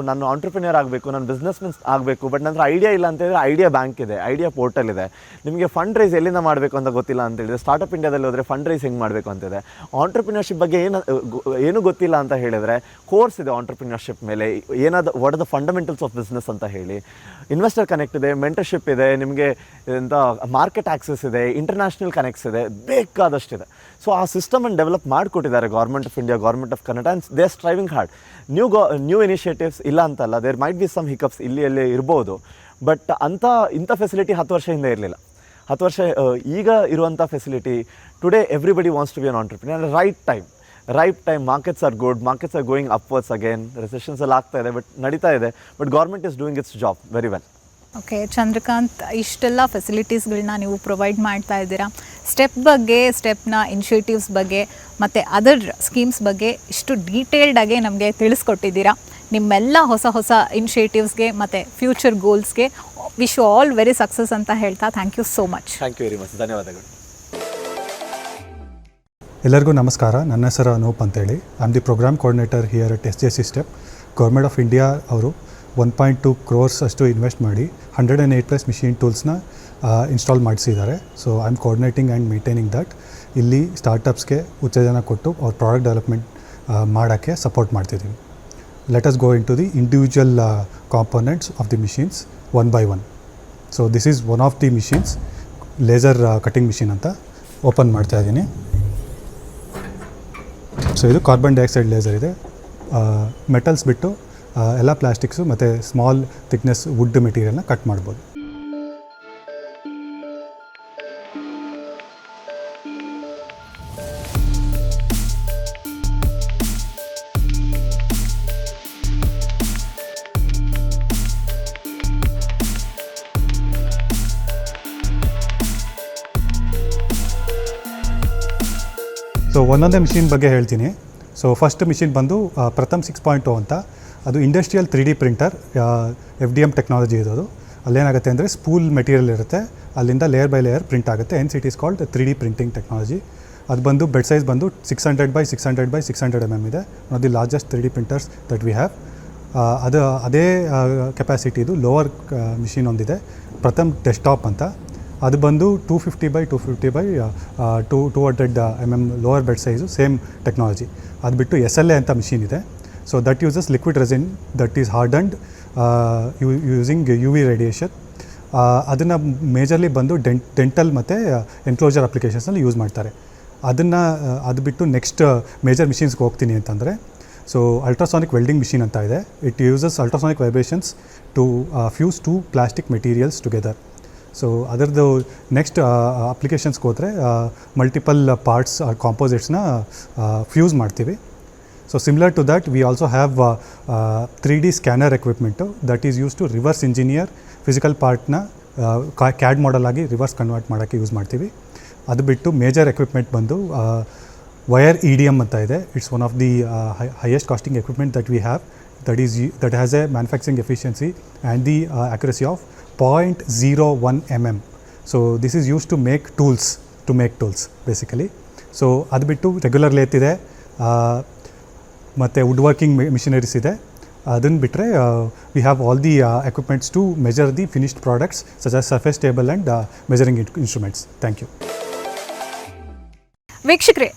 ನಾನು ಆಂಟ್ರಪ್ರಿನಿಯರ್ ಆಗಬೇಕು, ನಾನು ಬಿಸ್ನೆಸ್ ಮೆನ್ ಆಗಬೇಕು, ಬಟ್ ನಂತರ ಐಡಿಯಾ ಇಲ್ಲ ಅಂತ ಹೇಳಿದ್ರೆ ಐಡಿಯಾ ಬ್ಯಾಂಕ್ ಇದೆ, ಐಡಿಯಾ ಪೋರ್ಟಲ್ ಇದೆ. ನಿಮಗೆ ಫಂಡ್ ರೈಸ್ ಎಲ್ಲಿಂದ ಮಾಡಬೇಕು ಅಂತ ಗೊತ್ತಿಲ್ಲ ಅಂತ ಹೇಳಿದ್ರೆ ಸ್ಟಾರ್ಟಪ್ ಇಂಡಿಯಾದಲ್ಲಿ ಹೋದರೆ ಫಂಡ್ ರೈಸ್ ಹೆಂಗೆ ಮಾಡಬೇಕು ಅಂತಿದೆ. ಆಂಟ್ರಪ್ರಿನರ್ಶಿಪ್ ಬಗ್ಗೆ ಏನು ಗೊತ್ತಿಲ್ಲ ಅಂತ ಹೇಳಿದರೆ ಕೋರ್ಸ್ ಇದೆ ಆಂಟ್ರಪ್ರಿನರ್ಶಿಪ್ ಮೇಲೆ, what are the fundamentals of business ಅಂತ ಹೇಳಿ. ಇನ್ವೆಸ್ಟರ್ ಕನೆಕ್ಟ್ ಇದೆ, ಮೆಂಟರ್ಶಿಪ್ ಇದೆ, ನಿಮಗೆ ಮಾರ್ಕೆಟ್ ಆಕ್ಸೆಸ್ ಇದೆ, ಇಂಟರ್ನ್ಯಾಷನಲ್ ಕನೆಕ್ಟ್ಸ್ ಇದೆ, ಬೇಕಾದಷ್ಟಿದೆ. ಸೊ ಆ ಸಿಸ್ಟಮನ್ನು ಡೆವಲಪ್ ಮಾಡಿಕೊಟ್ಟಿದ್ದಾರೆ government of India, government of Karnataka, and they are striving hard. New initiatives ಇಲ್ಲ ಅಂತಲ್ಲ, there might be some hiccups ಇಲ್ಲಿ ಇರ್ಬೋದು, ಬಟ್ ಇಂಥ ಫೆಸಿಲಿಟಿ 10 ವರ್ಷ ಹಿಂದೆ ಇರಲಿಲ್ಲ. 10 ವರ್ಷ ಈಗ ಇರುವಂಥ facility, today everybody wants to be an entrepreneur. Right time, markets are good, markets are going upwards again, recessions ಎಲ್ಲ ಆಗ್ತಾ ಇದೆ, ಬಟ್ ನಡೀತಾ ಇದೆ. But government is doing its job very well. Okay Chandrakant, ಇಷ್ಟೆಲ್ಲ ಫೆಸಿಲಿಟೀಸ್ಗಳನ್ನ ನೀವು ಪ್ರೊವೈಡ್ ಮಾಡ್ತಾ ಇದ್ದೀರಾ. ಸ್ಟೆಪ್ನ ಇನಿಷಿಯೇಟಿವ್ಸ್ ಬಗ್ಗೆ ಮತ್ತು ಅದರ್ ಸ್ಕೀಮ್ಸ್ ಬಗ್ಗೆ ಇಷ್ಟು ಡೀಟೇಲ್ಡಾಗಿ ನಮಗೆ ತಿಳಿಸ್ಕೊಟ್ಟಿದ್ದೀರಾ. ನಿಮ್ಮೆಲ್ಲ ಹೊಸ ಇನಿಷಿಯೇಟಿವ್ಸ್ಗೆ ಮತ್ತು ಫ್ಯೂಚರ್ ಗೋಲ್ಸ್ಗೆ wish you all very success ಅಂತ ಹೇಳ್ತಾ thank you so much. Thank you very much, ಧನ್ಯವಾದಗಳು. ಎಲ್ಲರಿಗೂ ನಮಸ್ಕಾರ. ನನ್ನ ಹೆಸರು ಅನೂಪ್ ಅಂತೇಳಿ. I am the program coordinator here at SJC step. Government of India ಅವರು 1.2 crores ಅಷ್ಟು ಇನ್ವೆಸ್ಟ್ ಮಾಡಿ 108+ ಮಿಷಿನ್ ಟೂಲ್ಸ್ನ ಇನ್ಸ್ಟಾಲ್ ಮಾಡಿಸಿದ್ದಾರೆ. So I am coordinating and maintaining that. ಇಲ್ಲಿ ಸ್ಟಾರ್ಟಪ್ಸ್ಗೆ ಉತ್ತೇಜನ ಕೊಟ್ಟು ಅವ್ರ ಪ್ರಾಡಕ್ಟ್ ಡೆವಲಪ್ಮೆಂಟ್ ಮಾಡೋಕ್ಕೆ ಸಪೋರ್ಟ್ ಮಾಡ್ತಿದ್ದೀವಿ. Let us go in to the individual components of the machines one by one. So this is one of the machines, laser cutting machine ಅಂತ. Open ಮಾಡ್ತಾ ಇದ್ದೀನಿ. ಸೊ ಇದು ಕಾರ್ಬನ್ ಡೈಆಕ್ಸೈಡ್ ಲೇಸರ್ ಇದೆ. Metals ಬಿಟ್ಟು ಎಲ್ಲ plastics ಮತ್ತು small thickness wood ಮೆಟೀರಿಯಲ್ನ cut ಮಾಡ್ಬೋದು. ಸೊ ಒಂದೊಂದೇ ಮಿಷಿನ್ ಬಗ್ಗೆ ಹೇಳ್ತೀನಿ. ಸೊ ಫಸ್ಟ್ ಮಿಷಿನ್ ಬಂದು ಪ್ರಥಮ್ 6.0 ಅಂತ. ಅದು industrial 3D printer, FDM technology ಇರೋದು. ಅಲ್ಲೇನಾಗುತ್ತೆ ಅಂದರೆ ಸ್ಪೂಲ್ ಮೆಟೀರಿಯಲ್ ಇರುತ್ತೆ, ಅಲ್ಲಿಂದ ಲೇಯರ್ ಬೈ ಲೇಯರ್ ಪ್ರಿಂಟ್ ಆಗುತ್ತೆ. It is called 3D printing technology. ಅದು ಬಂದು ಬೆಡ್ ಸೈಜ್ ಬಂದು 600x600x600 mm ಇದೆ. One of the largest 3D printers that we have. ಅದೇ ಕೆಪಾಸಿಟಿದು ಲೋವರ್ ಮಿಷಿನ್ ಒಂದಿದೆ, ಪ್ರಥಮ್ ಡೆಸ್ಕ್ಟಾಪ್ ಅಂತ. ಅದು ಬಂದು 250x200 mm lower bed size, same technology. ಅದು ಬಿಟ್ಟು SLA ಅಂತ ಮಿಷಿನ್ ಇದೆ. So that uses liquid resin that is hardened using UV radiation. ಅದನ್ನು ಮೇಜರ್ಲಿ ಬಂದು ಡೆಂಟಲ್ ಮತ್ತು ಎನ್ಕ್ಲೋಜರ್ ಅಪ್ಲಿಕೇಶನ್ಸ್ನಲ್ಲಿ ಯೂಸ್ ಮಾಡ್ತಾರೆ. ಅದು ಬಿಟ್ಟು ನೆಕ್ಸ್ಟ್ ಮೇಜರ್ ಮಿಷಿನ್ಸ್ಗೆ ಹೋಗ್ತೀನಿ ಅಂತಂದರೆ, ಸೊ ಅಲ್ಟ್ರಾಸಾನಿಕ್ ವೆಲ್ಡಿಂಗ್ ಮಿಷಿನ್ ಅಂತ ಇದೆ. It uses ultrasonic vibrations to fuse 2 plastic materials together. So ಅದರದ್ದು ನೆಕ್ಸ್ಟ್ ಅಪ್ಲಿಕೇಶನ್ಸ್ಗೆ ಹೋದರೆ ಮಲ್ಟಿಪಲ್ ಪಾರ್ಟ್ಸ್ ಕಾಂಪೋಸಿಟ್ಸ್ನ ಫ್ಯೂಸ್ ಮಾಡ್ತೀವಿ. So similar to that, we also have 3D scanner equipment that is used to reverse engineer physical partna CAD model ಆಗಿ reverse convert ಮಾಡೋಕ್ಕೆ use ಮಾಡ್ತೀವಿ. ಅದು ಬಿಟ್ಟು ಮೇಜರ್ ಎಕ್ವಿಪ್ಮೆಂಟ್ ಬಂದು ವೈರ್ EDM ಅಂತ ಇದೆ. It's one of the highest costing equipment that we have, that has a manufacturing efficiency and the accuracy of 0.01 mm. So this is used to make tools basically. So ಅದು ಬಿಟ್ಟು regular lathe ಇದೆ ಮತ್ತು wood working machineries ಇದೆ. ಅದನ್ನು ಬಿಟ್ಟರೆ we have all the equipments to measure the finished products such as surface table and measuring instruments. Thank you. ವೀಕ್ಷಕರೇ,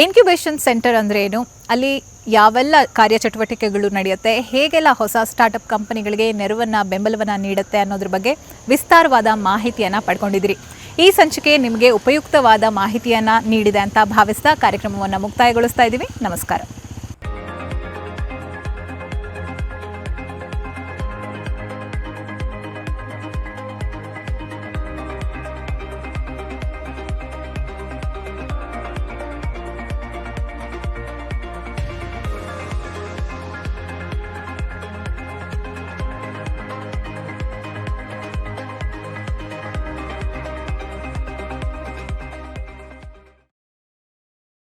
incubation centre ಅಂದರೆ ಏನು, ಅಲ್ಲಿ ಯಾವೆಲ್ಲ ಕಾರ್ಯಚಟುವಟಿಕೆಗಳು ನಡೆಯುತ್ತೆ, ಹೇಗೆಲ್ಲ ಹೊಸ ಸ್ಟಾರ್ಟಪ್ ಕಂಪನಿಗಳಿಗೆ ನೆರವನ್ನು ಬೆಂಬಲವನ್ನು ನೀಡುತ್ತೆ ಅನ್ನೋದ್ರ ಬಗ್ಗೆ ವಿಸ್ತಾರವಾದ ಮಾಹಿತಿಯನ್ನು ಪಡ್ಕೊಂಡಿದ್ದೀರಿ. ಈ ಸಂಚಿಕೆ ನಿಮಗೆ ಉಪಯುಕ್ತವಾದ ಮಾಹಿತಿಯನ್ನು ನೀಡಿದೆ ಅಂತ ಭಾವಿಸ್ತಾ ಕಾರ್ಯಕ್ರಮವನ್ನು ಮುಕ್ತಾಯಗೊಳಿಸ್ತಾ ಇದ್ದೀವಿ. ನಮಸ್ಕಾರ.